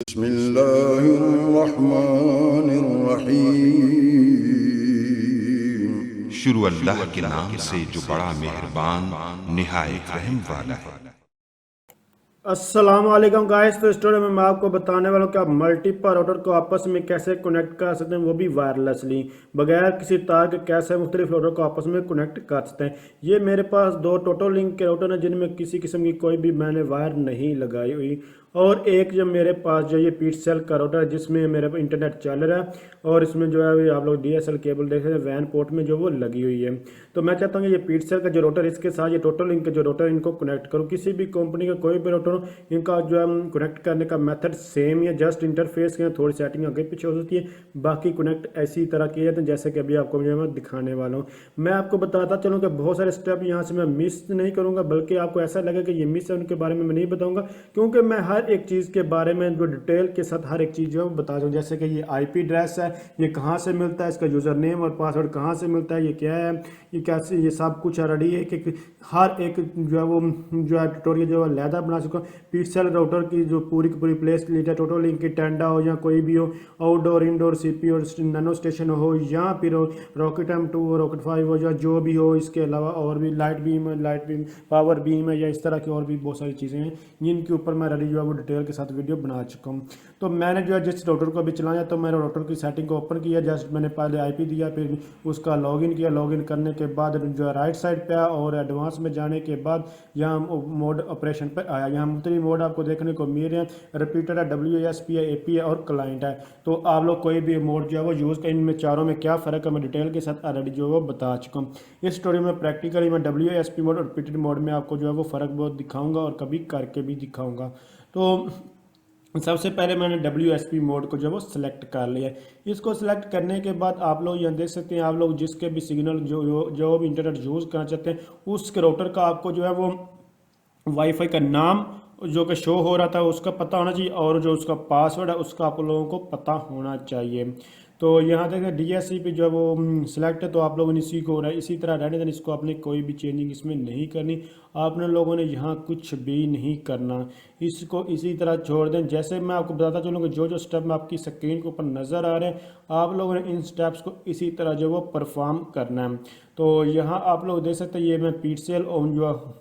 बिस्मिल्लाहिर्रहमानिर्रहीम। शुरू अल्लाह के नाम से जो बड़ा मेहरबान निहायत रहम वाला है। अस्सलामुअलैकुम गाइस। तो इस वीडियो में मैं आपको बताने वाला हूँ कि आप मल्टीपल राउटर को आपस में कैसे कनेक्ट कर सकते हैं, वो भी वायरलेसली, बगैर किसी तार के कैसे मुख्तलिफ राउटर को आपस में कनेक्ट कर सकते हैं। ये मेरे पास दो टोटल लिंक के राउटर हैं जिनमें किसी किस्म की कोई भी मैंने वायर नहीं लगाई हुई, और एक जो मेरे पास जो ये पीट सेल का राउटर है जिसमें मेरा इंटरनेट चल रहा है, और इसमें जो है आप लोग DSL केबल देख रहे हैं वैन पोर्ट में जो वो लगी हुई है। तो मैं चाहता हूँ कि ये पीट सेल का जो राउटर इसके साथ ये टोटल लिंक के जो राउटर इनको कनेक्ट करूँ। किसी भी कंपनी का कोई भी राउटर इनका जो है कनेक्ट करने का मेथड सेम ही है, जस्ट इंटरफेस के थोड़ी सेटिंग आगे पीछे हो सकती है, बाकी कनेक्ट ऐसी तरह किए जाते हैं जैसे कि अभी आपको मैं दिखाने वाला हूँ। मैं आपको बताता चलूँ कि बहुत सारे स्टेप यहाँ से मैं मिस नहीं करूँगा, बल्कि आपको ऐसा लगे कि ये मिस है उनके बारे में मैं नहीं बताऊँगा, क्योंकि मैं हर एक चीज़ के बारे में जो डिटेल के साथ हर एक चीज़ जो है बता दूँ। जैसे कि ये IP एड्रेस है, ये कहाँ से मिलता है, इसका यूज़र नेम और पासवर्ड कहाँ से मिलता है, ये क्या है, ये कैसे, ये सब कुछ रेडी है कि हर एक जो है वो जो है ट्यूटोरियल जो है लहदा बना सकूँ। पिक्सल राउटर की जो पूरी की पूरी प्लेस लीटर टोटल लिंक की टेंडा हो या कोई भी हो, आउटडोर इंडोर CPU और नैनो स्टेशन हो, या फिर रॉकेट M2 हो, रॉकेट 5 हो, या जो भी हो, इसके अलावा और भी लाइट बीम पावर बीम है, या इस तरह की और भी बहुत सारी चीज़ें हैं जिनके ऊपर मैं रेडी जो है वो डिटेल के साथ वीडियो बना चुका हूँ। तो मैंने जो है जिस राउटर को अभी चलाया, तो मैंने राउटर की सेटिंग को ओपन किया, जस्ट मैंने पहले IP दिया, फिर उसका लॉगिन किया। लॉगिन करने के बाद जो है राइट साइड पे आया, और एडवांस में जाने के बाद यहाँ मोड ऑपरेशन पर आया। यहाँ मुख्तलिफ मोड आपको देखने को मिल रहे हैं, रिपीटर है, WASP है, AP है और क्लाइंट है। तो आप लोग कोई भी मोड जो है वो यूज़ करें, इनमें चारों में क्या फ़र्क है मैं डिटेल के साथ ऑलरेडी जो है वो बता चुका हूँ। इस स्टोरी में प्रैक्टिकली मैं WASP मोड और रिपीटेड मोड में आपको जो है वो फ़र्क बहुत दिखाऊंगा और कभी करके भी दिखाऊंगा। तो सबसे पहले मैंने WSP मोड को जो वो सिलेक्ट कर लिया। इसको सिलेक्ट करने के बाद आप लोग यहाँ देख सकते हैं, आप लोग जिसके भी सिग्नल जो भी इंटरनेट यूज़ करना चाहते हैं उस राउटर का आपको जो है वो वाईफाई का नाम जो कि शो हो रहा था उसका पता होना चाहिए, और जो उसका पासवर्ड है उसका आप लोगों को पता होना चाहिए। तो यहाँ देखें DHCP जो है वो सिलेक्ट है, तो आप लोगों ने इसी को इसी तरह रहने देना, इसको आपने कोई भी चेंजिंग इसमें नहीं करनी। आपने लोगों ने यहाँ कुछ भी नहीं करना, इसको इसी तरह छोड़ दें। जैसे मैं आपको बताता चलूँ कि जो जो स्टेप में आपकी स्क्रीन के ऊपर नज़र आ रहे हैं, आप लोगों ने इन स्टेप्स को इसी तरह जो वो परफॉर्म करना है। तो यहाँ आप लोग देख सकते हैं, ये मैं पीटसेल जो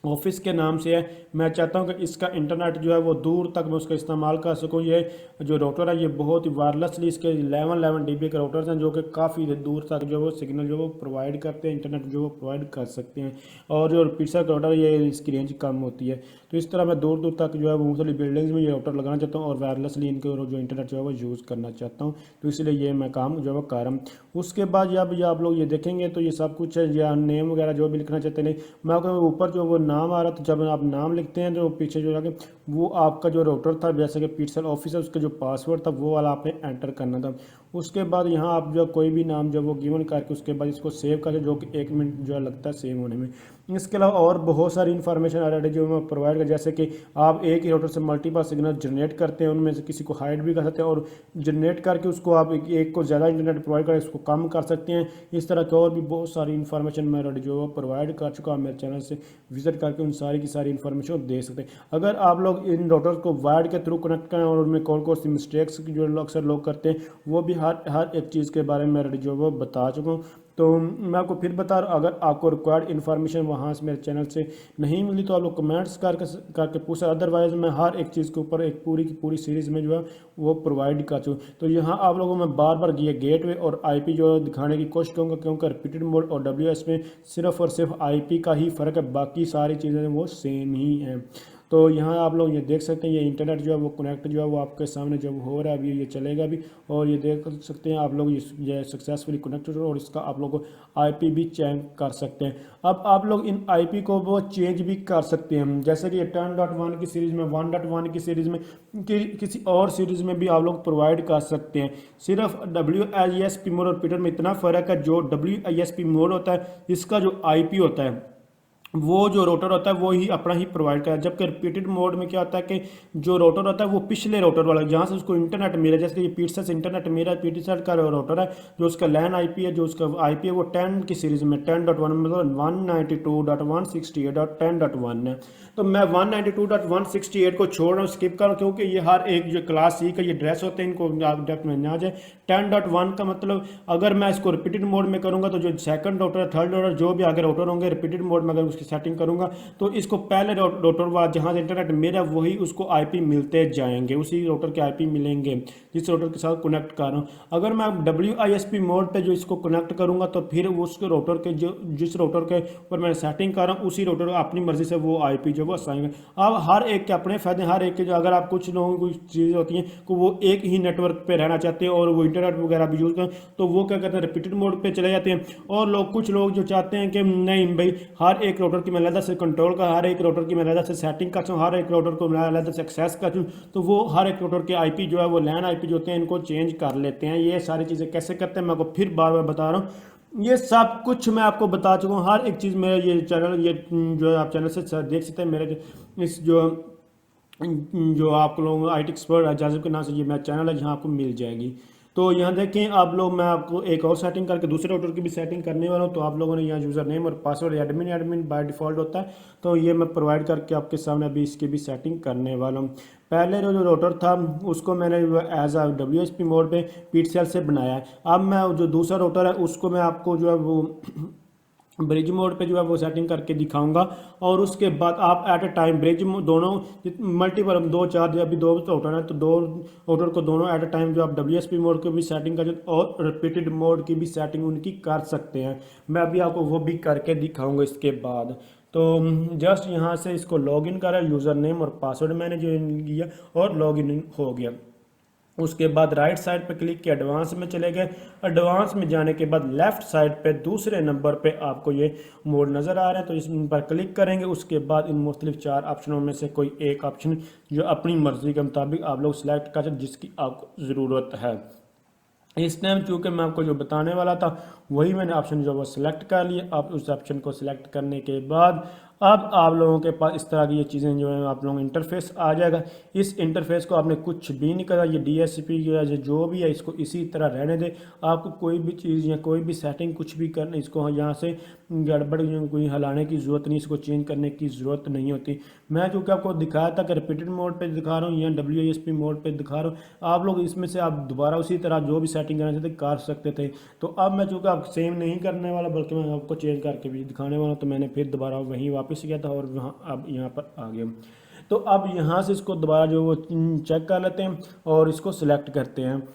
ऑफिस के नाम से है। मैं चाहता हूं कि इसका इंटरनेट जो है वो दूर तक मैं उसका इस्तेमाल कर सकूं। ये जो राउटर है ये बहुत ही वायरलेसली, इसके 11 DB के राउटर्स हैं जो कि काफ़ी दूर तक जो वो सिग्नल जो वो प्रोवाइड करते हैं, इंटरनेट जो वो प्रोवाइड कर सकते हैं। और जो पिक्सल राउटर है ये इसकी रेंज कम होती है। तो इस तरह मैं दूर दूर तक जो है वो मुख्तलिफ बिल्डिंग्स में ये राउटर लगाना चाहता हूँ और वायरलेसली इनके जो इंटरनेट जो है वो यूज़ करना चाहता हूँ। तो इसलिए ये मैं काम जो है वो कर रहा हूँ। उसके बाद जब ये आप लोग ये देखेंगे तो ये सब कुछ है, या नेम वगैरह जो भी लिखना चाहते नहीं, मैं आपको ऊपर जो वो नाम आ रहा था, जब आप नाम लिखते हैं जो पीछे जो लगे वो आपका जो राउटर था, जैसे कि पिक्सल ऑफिस है, उसका जो पासवर्ड था वो वाला आपने एंटर करना था। उसके बाद यहाँ आप जो कोई भी नाम जो वो गिवन करके उसके बाद इसको सेव करके, जो कि 1 मिनट जो लगता है सेव होने में। इसके अलावा और बहुत सारी इन्फॉर्मेशन ऑलरेडी जो मैं प्रोवाइड कर, जैसे कि आप एक ही राउटर से मल्टीपल सिग्नल जनरेट करते हैं, उनमें से किसी को हाइड भी कर सकते हैं, और जनरेट करके उसको आप एक को ज़्यादा इंटरनेट प्रोवाइड करें, उसको कम कर सकते हैं। इस तरह की और भी बहुत सारी इन्फॉर्मेशन मैं ऑलरेडी जो प्रोवाइड कर चुका हूँ। मेरे चैनल से विजिट करके उन सारी की सारी इन्फॉर्मेशन दे सकते हैं। अगर आप लोग इन राउटर्स को वायर्ड के थ्रू कनेक्ट करें और उनमें कौन कौन सी मिस्टेक्स जो अक्सर लोग करते हैं, वो भी हर एक चीज़ के बारे में ऑलरेडी जो वो बता चुका हूँ। तो मैं आपको फिर बता रहा हूँ, अगर आपको रिक्वायर्ड इन्फॉर्मेशन वहाँ से मेरे चैनल से नहीं मिली तो आप लोग कमेंट्स करके पूछ, अदरवाइज मैं हर एक चीज़ के ऊपर एक पूरी की पूरी सीरीज़ में जो है वो प्रोवाइड कर चुका हूँ। तो यहाँ आप लोगों में बार बार ये गेटवे और IP जो दिखाने की कोशिश करूँगा, क्योंकि रिपीटेड मोड और WS में सिर्फ और सिर्फ IP का ही फ़र्क है, बाकी सारी चीज़ें वो सेम ही हैं। तो यहाँ आप लोग ये देख सकते हैं, ये इंटरनेट जो है वो कनेक्ट जो है वो आपके सामने जब हो रहा है अभी, ये चलेगा भी, और ये देख सकते हैं आप लोग ये सक्सेसफुली कनेक्टेड हो, और इसका आप लोग IP भी चेंज कर सकते हैं। अब आप लोग इन IP को वो चेंज भी कर सकते हैं, जैसे कि 10.1 की सीरीज़ में, 1.1 की सीरीज़ में, किसी और सीरीज़ में भी आप लोग प्रोवाइड कर सकते हैं। सिर्फ WASP मोड और रिपीटर में इतना फ़र्क है, जो WASP मोड होता है इसका जो IP होता है वो जो रोटर होता है वो ही अपना ही प्रोवाइड करा, जबकि रिपीटेड मोड में क्या होता है कि जो रोटर होता है वो पिछले रोटर वाला जहाँ से उसको इंटरनेट मिला, जैसे कि ये पीटसेट इंटरनेट मिला, पीटसेट का रोटर है जो उसका लैन आईपी है, जो उसका आईपी है वो 10 की सीरीज में 10.1 मतलब 192.168.10.1 है। तो मैं 192.168 को छोड़ रहा हूँ, स्किप कर रहा हूँ, क्योंकि ये हर एक जो क्लास सी का ये ड्रेस होते हैं इनको आप डेप्थ में ना जाए। 10.1 का मतलब अगर मैं इसको रिपीटेड मोड में करूँगा तो जो सेकंड रोटर थर्ड रोटर जो भी आगे रोटर होंगे रिपीटेड मोड में अगर उसकी सेटिंग करूँगा तो इसको पहले रोटर वाला जहाँ से इंटरनेट मेरा वही उसको आईपी मिलते जाएंगे, उसी रोटर के आईपी मिलेंगे जिस रोटर के साथ कनेक्ट कर रहा हूँ। अगर मैं WISP मोड पे जो इसको कनेक्ट करूँगा तो फिर उसके रोटर के जो जिस रोटर के ऊपर मैं सेटिंग कर रहा हूँ उसी रोटर अपनी मर्जी से वो आईपी जो वो असाएंगे। अब हर एक के अपने फायदे, हर एक के जो अगर आप कुछ लोगों की चीज़ें होती हैं कि वो एक ही नेटवर्क पे रहना चाहते हैं और वो इंटरनेट वगैरह भी यूज़ करें तो वो क्या करते हैं रिपीटेड मोड पे चले जाते हैं। और लोग कुछ लोग जो चाहते हैं कि नहीं भाई हर एक रोटर की मैं अलग से कंट्रोल का, हर एक रोटर की मैं अलग से सेटिंग कर सकूँ, हर एक रोटर को मैं अलग से एक्सेस कर सकूँ, तो वो हर एक रोटर के आईपी जो है वो लैन आईपी जो होते हैं इनको चेंज कर लेते हैं। ये सारी चीज़ें कैसे करते हैं मैं आपको फिर बार बार बता रहा हूँ, ये सब कुछ मैं आपको बता चुका हूँ। हर एक चीज़ मेरे ये चैनल ये जो है आप चैनल से देख सकते हैं। मेरे इस जो आप लोग IT एक्सपर्ट जाजिब के नाम से ये मेरा चैनल है जहाँ आपको मिल जाएगी। तो यहाँ देखें आप लोग, मैं आपको एक और सेटिंग करके दूसरे रोटर की भी सेटिंग करने वाला हूँ। तो आप लोगों ने यहाँ यूज़र नेम और पासवर्ड एडमिन बाय डिफ़ॉल्ट होता है, तो ये मैं प्रोवाइड करके आपके सामने अभी इसकी भी सेटिंग करने वाला हूँ। पहले जो रोटर था उसको मैंने एज आ WSP मोड पे पीटसेल से बनाया है। अब मैं जो दूसरा रोटर है उसको मैं आपको जो है वो ब्रिज मोड पे जो है वो सेटिंग करके दिखाऊंगा। और उसके बाद आप एट ए टाइम ब्रिज दोनों मल्टीपल दो चार अभी दो रोटर है तो दो रोटर को दोनों एट ए टाइम जो आप WSP मोड की भी सेटिंग कर और रिपीटेड मोड की भी सेटिंग उनकी कर सकते हैं। मैं अभी आपको वो भी करके दिखाऊंगा इसके बाद। तो जस्ट यहाँ से इसको लॉगिन करा, यूज़र नेम और पासवर्ड मैंने जो किया और लॉगिन हो गया। उसके बाद राइट साइड पे क्लिक किया, एडवांस में चले गए। एडवांस में जाने के बाद लेफ्ट साइड पे दूसरे नंबर पे आपको ये मोड नज़र आ रहे हैं, तो इस पर क्लिक करेंगे। उसके बाद इन मुख्तलिफ 4 ऑप्शनों में से कोई एक ऑप्शन जो अपनी मर्ज़ी के मुताबिक आप लोग सिलेक्ट कर सकते जिसकी आपको ज़रूरत है। इस टाइम चूँकि मैं आपको जो बताने वाला था वही मैंने ऑप्शन जो वो सिलेक्ट कर लिया। आप उस ऑप्शन को सिलेक्ट करने के बाद अब आप लोगों के पास इस तरह की ये चीज़ें जो है आप लोगों इंटरफेस आ जाएगा। इस इंटरफेस को आपने कुछ भी नहीं करा, ये DSCP या जो भी है इसको इसी तरह रहने दे। आपको कोई भी चीज़ या कोई भी सेटिंग कुछ भी करना, इसको यहाँ से गड़बड़ कोई हिलाने की ज़रूरत नहीं, इसको चेंज करने की ज़रूरत नहीं होती। मैं चूँकि आपको दिखाया था कि रिपीटेड मोड पे दिखा रहा हूँ या WASP मोड पे दिखा रहा हूँ, आप लोग इसमें से आप दोबारा उसी तरह जो भी सेटिंग करना चाहते कर सकते थे। तो अब मैं चूँकि आप सेम नहीं करने वाला बल्कि मैं आपको चेंज करके भी दिखाने वाला, तो मैंने फिर दोबारा वहीं वापस गया था और वहाँ अब यहाँ पर आ गया। तो अब यहाँ से इसको दोबारा जो वो चेक कर लेते हैं और इसको सिलेक्ट करते हैं।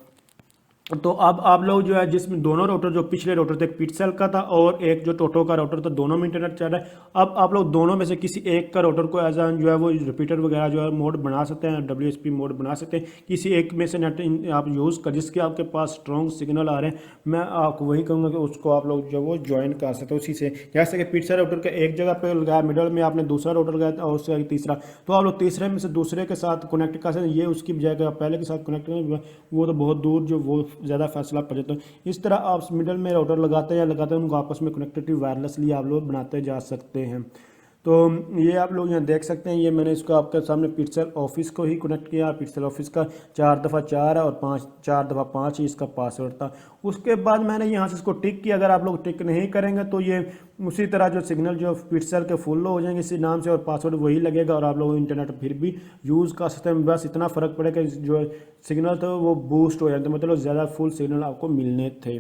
तो अब आप लोग जो है जिसमें दोनों रोटर, जो पिछले रोटर थे पिटसेल का था और एक जो टोटो का रोटर था, दोनों में इंटरनेट चल रहा है। अब आप लोग दोनों में से किसी एक का रोटर को एज जो है वो रिपीटर वगैरह जो है मोड बना सकते हैं, WSP मोड बना सकते हैं। किसी एक में से नेट आप यूज़ कर जिसके आपके पास स्ट्रॉन्ग सिग्नल आ रहे हैं, मैं आपको वही कहूँगा कि उसको आप लोग जो वो ज्वाइन कर सकते हैं उसी से। जैसे कि पिटसेल रोटर का एक जगह पर लगाया, मिडल में आपने दूसरा रोटर लगाया और उससे तीसरा, तो आप लोग तीसरे में से दूसरे के साथ कनेक्ट कर सकते हैं। ये उसकी बजाय कि आप पहले के साथ कनेक्ट करें वो तो बहुत दूर जो वो ज़्यादा फैसला पड़ जाता है। इस तरह आप मिडल में राउटर लगाते हैं उनको आपस में कनेक्टिविटी वायरलेसली आप लोग बनाते जा सकते हैं। तो ये आप लोग यहाँ देख सकते हैं, ये मैंने इसको आपके सामने पिटसेल ऑफिस को ही कनेक्ट किया। पिटसेल ऑफिस का 4 दफ़ा 4 है और 4 दफ़ा 5 ही इसका पासवर्ड था। उसके बाद मैंने यहाँ से इसको टिक किया। अगर आप लोग टिक नहीं करेंगे तो ये उसी तरह जो सिग्नल जो पिटसेल के फुल हो जाएंगे इसी नाम से और पासवर्ड वही लगेगा और आप लोग इंटरनेट फिर भी यूज़ कर सकते हैं। बस इतना फ़र्क पड़ेगा जो सिग्नल था वो बूस्ट हो जाते, मतलब ज़्यादा फुल सिग्नल आपको मिलने थे।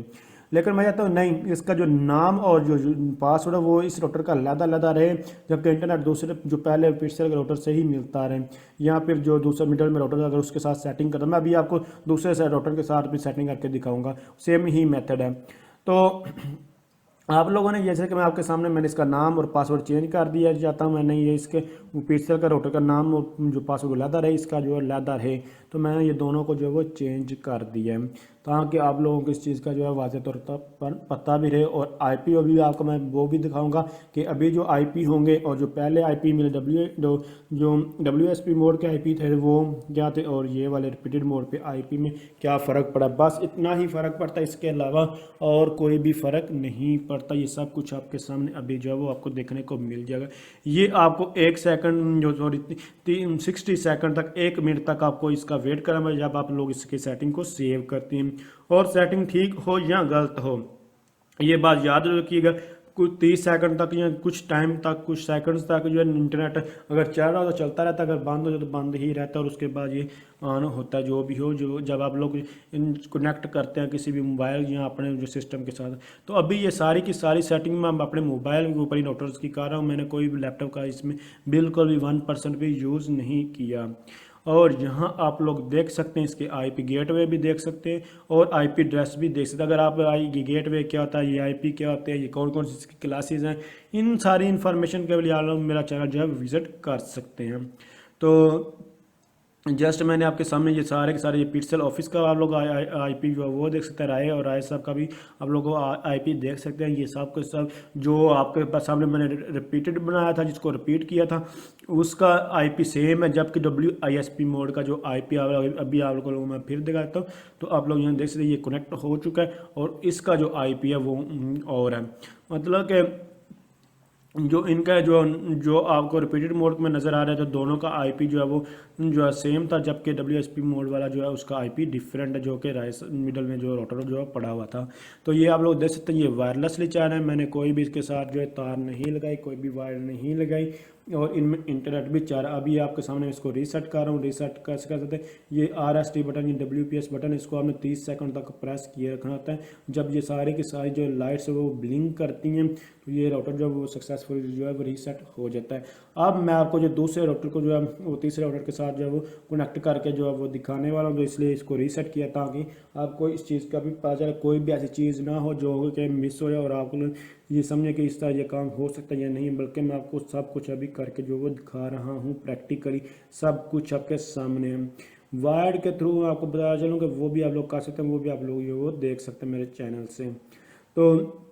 लेकिन मैं चाहता हूँ नहीं, इसका जो नाम और जो पासवर्ड है वो इस रोटर का अलग रहे, जबकि इंटरनेट दूसरे जो पहले पिटसेल के रोटर से ही मिलता रहे। या फिर जो दूसरा मिडल में रोटर अगर उसके साथ सेटिंग करता, मैं अभी आपको दूसरे से रोटर के साथ भी सेटिंग करके दिखाऊंगा, सेम ही मेथड है। तो आप लोगों ने जैसे कि मैं आपके सामने मैंने इसका नाम और पासवर्ड चेंज कर दिया चाहता हूँ। मैंने ये इसके पिटसेल का रोटर का नाम और जो पासवर्ड लैदर है इसका जो है लैदर है, तो मैंने ये दोनों को जो है वो चेंज कर दिया है। ताकि आप लोगों को इस चीज़ का जो है वाज़ेह तौर पर पता भी रहे। और आईपी अभी आपको मैं वो भी दिखाऊंगा कि अभी जो आईपी होंगे और जो पहले आईपी मिले जो WSP मोड के आईपी थे वो क्या थे, और ये वाले रिपीटेड मोड पे आईपी में क्या फ़र्क पड़ा। बस इतना ही फ़र्क पड़ता है, इसके अलावा और कोई भी फ़र्क नहीं पड़ता। ये सब कुछ आपके सामने अभी जो है वो आपको देखने को मिल जाएगा। ये आपको 1 सेकंड जो सॉरी 60 सेकंड तक 1 मिनट तक आपको इसका वेट करना है जब आप लोग इसकी सेटिंग को सेव करते हैं। और सेटिंग ठीक हो या गलत हो, ये बात याद रखिएगा। कुछ 30 सेकंड तक या कुछ टाइम तक, कुछ सेकंड्स तक जो है इंटरनेट अगर चल रहा हो तो चलता रहता है, अगर बंद हो जाए तो बंद ही रहता है, और उसके बाद ये ऑन होता है। जो भी हो, जो जब आप लोग कनेक्ट करते हैं किसी भी मोबाइल या अपने जो सिस्टम के साथ, तो अभी ये सारी की सारी सेटिंग मैं अपने मोबाइल के ऊपर ही नोटर्स की कर रहा हूँ। मैंने कोई भी लैपटॉप का इसमें बिल्कुल भी 1% भी यूज़ नहीं किया। और यहाँ आप लोग देख सकते हैं इसके आईपी गेटवे भी देख सकते हैं और आईपी एड्रेस भी देख सकते हैं। अगर आप ये गेटवे क्या होता है, ये आईपी क्या होते हैं, ये कौन कौन सी इसकी क्लासेस हैं, इन सारी इन्फॉर्मेशन के लिए आप लोग मेरा चैनल जो है विजिट कर सकते हैं। तो जस्ट मैंने आपके सामने ये सारे के सारे ये पिक्सल ऑफिस का आप लोग आईपी जो है वो देख सकते हैं, राय और राय साहब का भी आप लोग आईपी देख सकते हैं। ये सब के सब जो आपके पास सामने मैंने रिपीटेड बनाया था, जिसको रिपीट किया था, उसका आईपी सेम है। जबकि WISP मोड का जो आईपी अभी आप लोगों को मैं फिर दिखाता हूँ, तो आप लोग यहाँ देख सकते हैं ये कनेक्ट हो चुका है और इसका जो आईपी है वो और है। मतलब कि जो इनका जो आपको रिपीटेड मोड में नज़र आ रहा है, तो दोनों का आईपी जो है वो जो है सेम था, जबकि WSP मोड वाला जो है उसका आईपी डिफरेंट है, जो कि राइस मिडल में जो रोटर जो है पड़ा हुआ था। तो ये आप लोग देख सकते हैं, ये वायरलेसली चैनल है। मैंने कोई भी इसके साथ जो है तार नहीं लगाई, कोई भी वायर नहीं लगाई, और इनमें इंटरनेट भी चाह रहा। अभी आपके सामने इसको रीसेट कर रहा हूँ। रीसेट कैसे कर सकते हैं, ये RST बटन, ये WPS बटन, इसको आपने 30 सेकंड तक प्रेस किए रखना होता है। जब ये सारी की सारी जो लाइट्स है वो ब्लिंक करती हैं, तो ये राउटर जो है वो सक्सेसफुल जो है वो रीसेट हो जाता है। अब मैं आपको जो दूसरे राउटर को जो है वो तीसरे राउटर के साथ जो है वो कनेक्ट करके जो है वो दिखाने वाला हूँ। तो इसलिए इसको रीसेट किया ताकि आपको इस चीज़ का भी पता चले, कोई भी ऐसी चीज़ ना हो जो कि मिस हो जाए और आपको ये समझे कि इस तरह ये काम हो सकता है या नहीं। बल्कि मैं आपको सब कुछ अभी करके जो वो दिखा रहा हूँ, प्रैक्टिकली सब कुछ आपके सामने है। वायर्ड के थ्रू आपको बता चलूँ कि वो भी आप लोग कर सकते हैं, वो भी आप लोग ये वो देख सकते हैं मेरे चैनल से। तो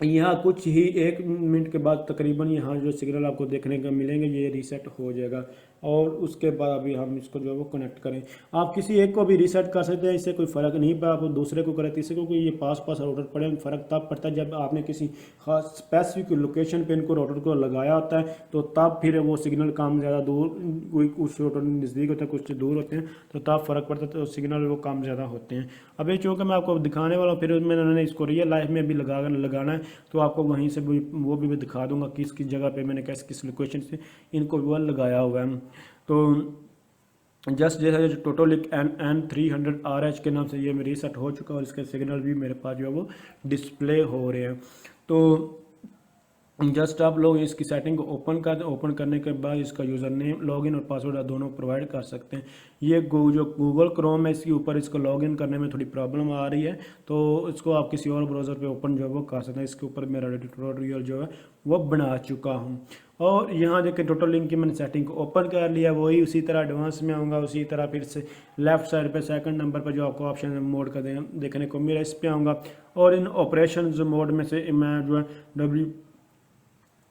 यहाँ कुछ ही 1 मिनट के बाद तकरीबन यहाँ जो सिग्नल आपको देखने को मिलेंगे ये रीसेट हो जाएगा, और उसके बाद अभी हम इसको जो है वो कनेक्ट करें। आप किसी एक को भी रीसेट कर सकते हैं, इससे कोई फ़र्क नहीं पड़ा। आप दूसरे को करें, तीसरे को, कोई ये पास राउटर पड़े, फ़र्क तब पड़ता है जब आपने किसी खास स्पेसिफिक लोकेशन पे इनको राउटर को लगाया होता है, तो तब फिर वो सिग्नल कम ज़्यादा दूर, कोई कुछ राउटर नज़दीक होता है, कुछ दूर होते हैं, तो तब फ़र्क पड़ता है, तो सिग्नल वो कम ज़्यादा होते हैं। अब ये चूँकि मैं आपको दिखाने वाला हूँ, फिर मैंने इसको रियल लाइफ में भी लगाना है, तो आपको वहीं से वो भी मैं दिखा दूंगा किस किस जगह पे मैंने किस लोकेशन से इनको वो लगाया हुआ है। तो जस्ट जैसे जो टोटोलिक N300RH के नाम से ये मेरी रीसेट हो चुका है, और इसके सिग्नल भी मेरे पास जो है वो डिस्प्ले हो रहे हैं। तो जस्ट आप लोग इसकी सेटिंग को ओपन कर दें। ओपन करने के बाद इसका यूज़र नेम, लॉगिन और पासवर्ड आप दोनों प्रोवाइड कर सकते हैं। ये जो गूगल क्रोम है, इसके ऊपर इसको लॉगिन करने में थोड़ी प्रॉब्लम आ रही है, तो इसको आप किसी और ब्राउज़र पे ओपन जो है वो कर सकते हैं। इसके ऊपर मेरा ट्यूटोरियल जो है वो बना चुका हूँ। और यहाँ देखिए टोटल लिंक की मैंने सेटिंग को ओपन कर लिया। वही उसी तरह एडवांस में आऊँगा, उसी तरह फिर से लेफ्ट साइड पे सेकंड नंबर पर जो आपको ऑप्शन मोड का देखने को मिला, इस पर आऊँगा। और इन ऑपरेशन मोड में से मैं जो है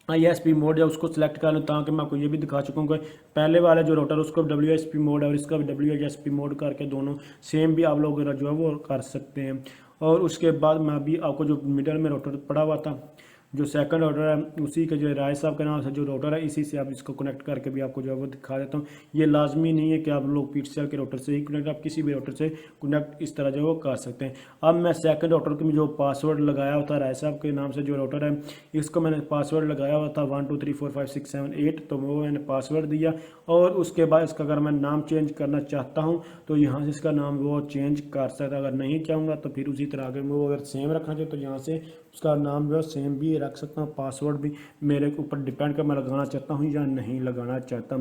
WISP मोड है उसको सिलेक्ट कर लूँ, ताकि मैं आपको ये भी दिखा चुका हूँ कि पहले वाला जो राउटर उसको WISP मोड है और इसका भी WISP मोड करके दोनों सेम भी आप लोग जो है वो कर सकते हैं। और उसके बाद मैं अभी आपको जो मिडल में राउटर पड़ा हुआ था, जो सेकंड राउटर है, उसी के जो राय साहब के नाम से जो राउटर है, इसी से आप इसको कनेक्ट करके भी आपको जो है वो दिखा देता हूँ। ये लाजमी नहीं है कि आप लोग PTCL के राउटर से ही कनेक्ट, आप किसी भी राउटर से कनेक्ट इस तरह जो है वो कर सकते हैं। अब मैं सेकंड राउटर के में जो पासवर्ड लगाया हुआ था राय साहब के नाम से जो राउटर है, इसको मैंने पासवर्ड लगाया हुआ था 1 2 3 4 5 6 7 8, तो वो मैंने पासवर्ड दिया। और उसके बाद इसका अगर मैं नाम चेंज करना चाहता हूँ तो यहाँ से इसका नाम वो चेंज कर सकता है। अगर नहीं चाहूँगा तो फिर उसी तरह अगर वो अगर सेम रखना चाहिए तो यहाँ से उसका नाम जो है सेम भी रख सकता हूँ। पासवर्ड भी मेरे ऊपर डिपेंड कर मैं लगाना चाहता हूँ या नहीं लगाना चाहता।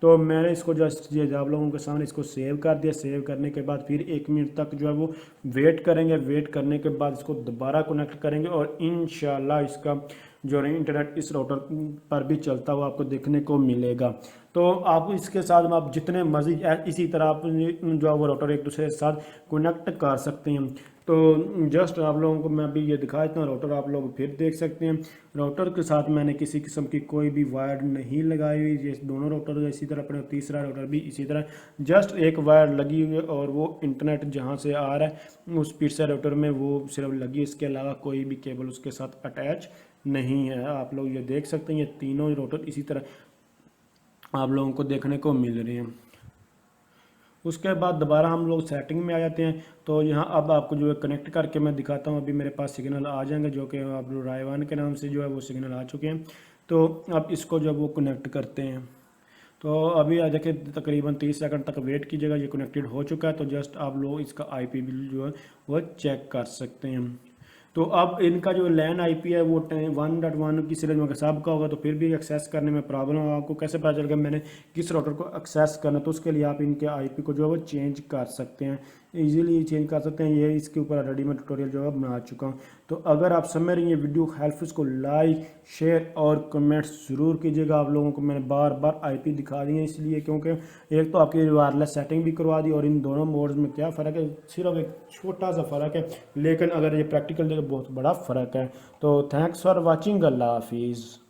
तो मैंने इसको जस्ट ये आप लोगों के सामने इसको सेव कर दिया। सेव करने के बाद फिर 1 मिनट तक जो है वो वेट करेंगे। वेट करने के बाद इसको दोबारा कनेक्ट करेंगे और इंशाल्लाह इसका जो इंटरनेट इस राउटर पर भी चलता हुआ आपको देखने को मिलेगा। तो आप इसके साथ आप जितने मर्जी इसी तरह आप जो है वो राउटर एक दूसरे के साथ कनेक्ट कर सकते हैं। तो जस्ट आप लोगों को मैं अभी ये दिखा देता हूँ, राउटर आप लोग फिर देख सकते हैं। राउटर के साथ मैंने किसी किस्म की कोई भी वायर नहीं लगाई हुई, ये दोनों राउटर इसी तरह अपने, तीसरा राउटर भी इसी तरह, जस्ट एक वायर लगी हुई है और वो इंटरनेट जहाँ से आ रहा है उस पिछले राउटर में वो सिर्फ लगी, इसके अलावा कोई भी केबल उसके साथ अटैच नहीं है। आप लोग ये देख सकते हैं, ये तीनों राउटर इसी तरह आप लोगों को देखने को मिल रहे हैं। उसके बाद दोबारा हम लोग सेटिंग में आ जाते हैं। तो यहाँ अब आपको जो है कनेक्ट करके मैं दिखाता हूँ। अभी मेरे पास सिग्नल आ जाएंगे जो कि आप रायवान के नाम से जो है वो सिग्नल आ चुके हैं। तो अब इसको जब वो कनेक्ट करते हैं तो अभी आ जाके तकरीबन 30 सेकंड तक वेट कीजिएगा, ये कनेक्टेड हो चुका है। तो जस्ट आप लोग इसका आईपी बिल जो है वो चेक कर सकते हैं। तो अब इनका जो लैन आईपी है वो 1.1 की सीरीज में सब का होगा, तो फिर भी एक्सेस करने में प्रॉब्लम होगा। आपको कैसे पता चलेगा मैंने किस राउटर को एक्सेस करना, तो उसके लिए आप इनके आईपी को जो है वो चेंज कर सकते हैं, इजीली चेंज कर सकते हैं। ये इसके ऊपर ऑलरेडी मैं ट्यूटोरियल जो है बना चुका हूँ। तो अगर आप समझ रही हैं वीडियो हेल्पफुल, इसको लाइक शेयर और कमेंट्स ज़रूर कीजिएगा। आप लोगों को मैंने बार बार आईपी दिखा दी है इसलिए क्योंकि एक तो आपकी वायरलेस सेटिंग भी करवा दी, और इन दोनों मोड्स में क्या फ़र्क है, सिर्फ एक छोटा सा फ़र्क है, लेकिन अगर ये प्रैक्टिकल देखें बहुत बड़ा फ़र्क है। तो थैंक्स फॉर वॉचिंग, अल्लाह हाफिज़।